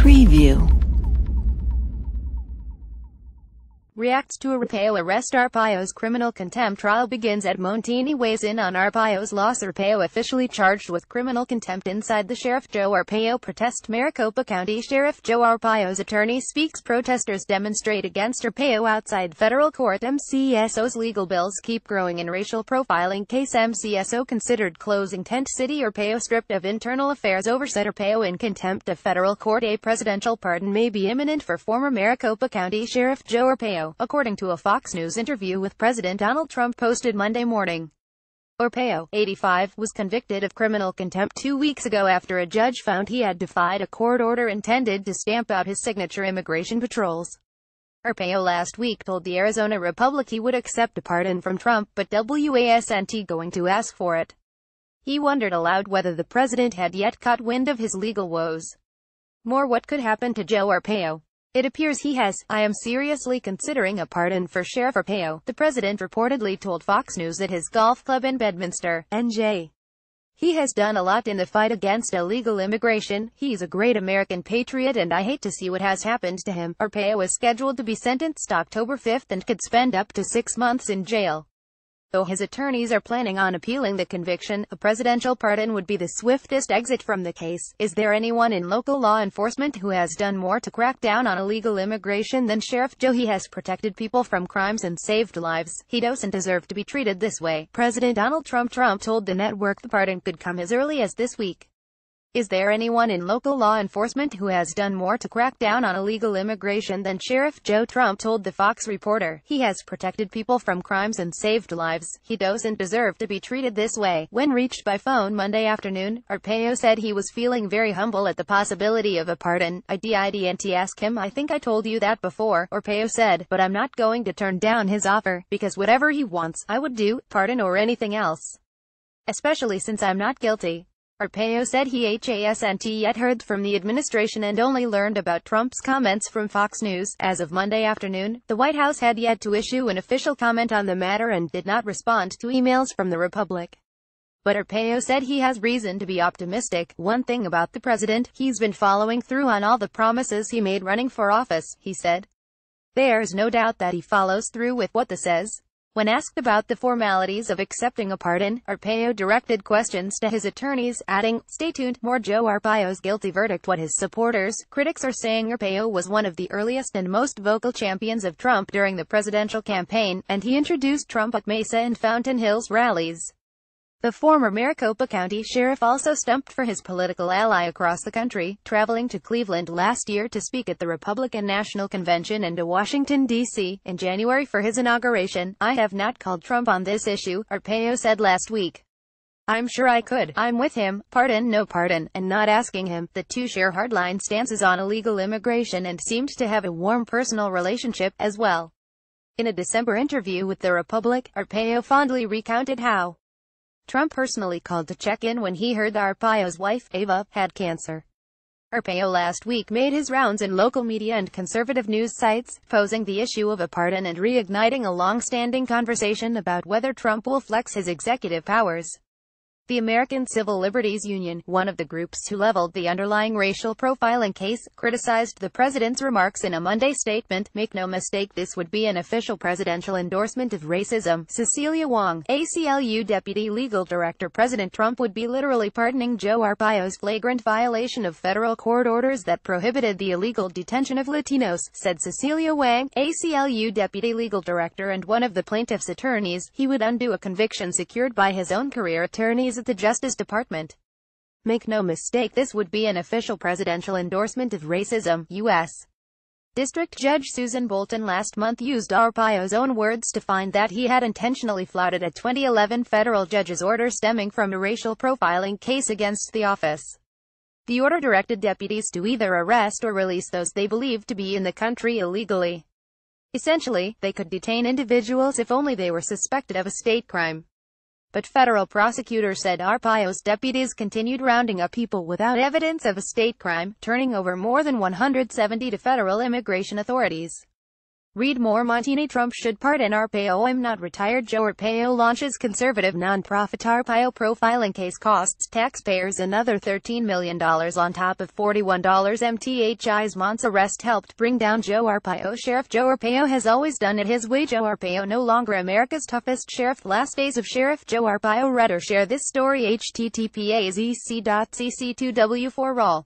Preview. Reacts to Arpaio arrest. Arpaio's criminal contempt trial begins at Montini weighs in on Arpaio's loss. Arpaio officially charged with criminal contempt inside the Sheriff Joe Arpaio protest. Maricopa County Sheriff Joe Arpaio's attorney speaks. Protesters demonstrate against Arpaio outside federal court. MCSO's legal bills keep growing in racial profiling case. MCSO considered closing Tent City. Arpaio stripped of internal affairs oversight. Arpaio in contempt of federal court. A presidential pardon may be imminent for former Maricopa County Sheriff Joe Arpaio, according to a Fox News interview with President Donald Trump posted Monday morning. Arpaio, 85, was convicted of criminal contempt 2 weeks ago after a judge found he had defied a court order intended to stamp out his signature immigration patrols. Arpaio last week told the Arizona Republic he would accept a pardon from Trump, but wasn't going to ask for it. He wondered aloud whether the president had yet caught wind of his legal woes. More: what could happen to Joe Arpaio? It appears he has. I am seriously considering a pardon for Sheriff Arpaio, the president reportedly told Fox News at his golf club in Bedminster, NJ. He has done a lot in the fight against illegal immigration. He's a great American patriot and I hate to see what has happened to him. Arpaio is scheduled to be sentenced October 5th and could spend up to 6 months in jail. Though his attorneys are planning on appealing the conviction, a presidential pardon would be the swiftest exit from the case. Is there anyone in local law enforcement who has done more to crack down on illegal immigration than Sheriff Joe? He has protected people from crimes and saved lives. He doesn't deserve to be treated this way. President Donald Trump told the network the pardon could come as early as this week. Is there anyone in local law enforcement who has done more to crack down on illegal immigration than Sheriff Joe? Trump told the Fox reporter. He has protected people from crimes and saved lives. He doesn't deserve to be treated this way. When reached by phone Monday afternoon, Arpaio said he was feeling very humble at the possibility of a pardon. I didn't ask him. I think I told you that before, Arpaio said, but I'm not going to turn down his offer, because whatever he wants, I would do, pardon or anything else. Especially since I'm not guilty. Arpaio said he hasn't yet heard from the administration and only learned about Trump's comments from Fox News. As of Monday afternoon, the White House had yet to issue an official comment on the matter and did not respond to emails from the Republic. But Arpaio said he has reason to be optimistic. One thing about the president, he's been following through on all the promises he made running for office, he said. There's no doubt that he follows through with what he says. When asked about the formalities of accepting a pardon, Arpaio directed questions to his attorneys, adding, "Stay tuned, more Joe Arpaio's guilty verdict." What his supporters, critics are saying: Arpaio was one of the earliest and most vocal champions of Trump during the presidential campaign, and he introduced Trump at Mesa and Fountain Hills rallies. The former Maricopa County Sheriff also stumped for his political ally across the country, traveling to Cleveland last year to speak at the Republican National Convention and to Washington, D.C., in January for his inauguration. I have not called Trump on this issue, Arpaio said last week. I'm sure I could. I'm with him, pardon no pardon, and not asking him. The two share hardline stances on illegal immigration and seemed to have a warm personal relationship, as well. In a December interview with the Republic, Arpaio fondly recounted how Trump personally called to check in when he heard Arpaio's wife, Ava, had cancer. Arpaio last week made his rounds in local media and conservative news sites, posing the issue of a pardon and reigniting a long-standing conversation about whether Trump will flex his executive powers. The American Civil Liberties Union, one of the groups who leveled the underlying racial profiling case, criticized the president's remarks in a Monday statement. Make no mistake, this would be an official presidential endorsement of racism. Cecilia Wong, ACLU Deputy Legal Director. President Trump would be literally pardoning Joe Arpaio's flagrant violation of federal court orders that prohibited the illegal detention of Latinos, said Cecilia Wang, ACLU Deputy Legal Director and one of the plaintiff's attorneys. He would undo a conviction secured by his own career attorneys at the Justice Department. Make no mistake, this would be an official presidential endorsement of racism. U.S. District Judge Susan Bolton last month used Arpaio's own words to find that he had intentionally flouted a 2011 federal judge's order stemming from a racial profiling case against the office. The order directed deputies to either arrest or release those they believed to be in the country illegally. Essentially, they could detain individuals if only they were suspected of a state crime. But federal prosecutors said Arpaio's deputies continued rounding up people without evidence of a state crime, turning over more than 170 to federal immigration authorities. Read more. Montini Trump should pardon Arpaio. I'm not retired. Joe Arpaio launches conservative nonprofit Arpaio profiling case, costs taxpayers another $13 million on top of $41. MTHI's Mont's arrest helped bring down Joe Arpaio. Sheriff Joe Arpaio has always done it his way. Joe Arpaio no longer America's toughest sheriff. Last days of Sheriff Joe Arpaio. Read or share this story. https://ec.cc2w4roll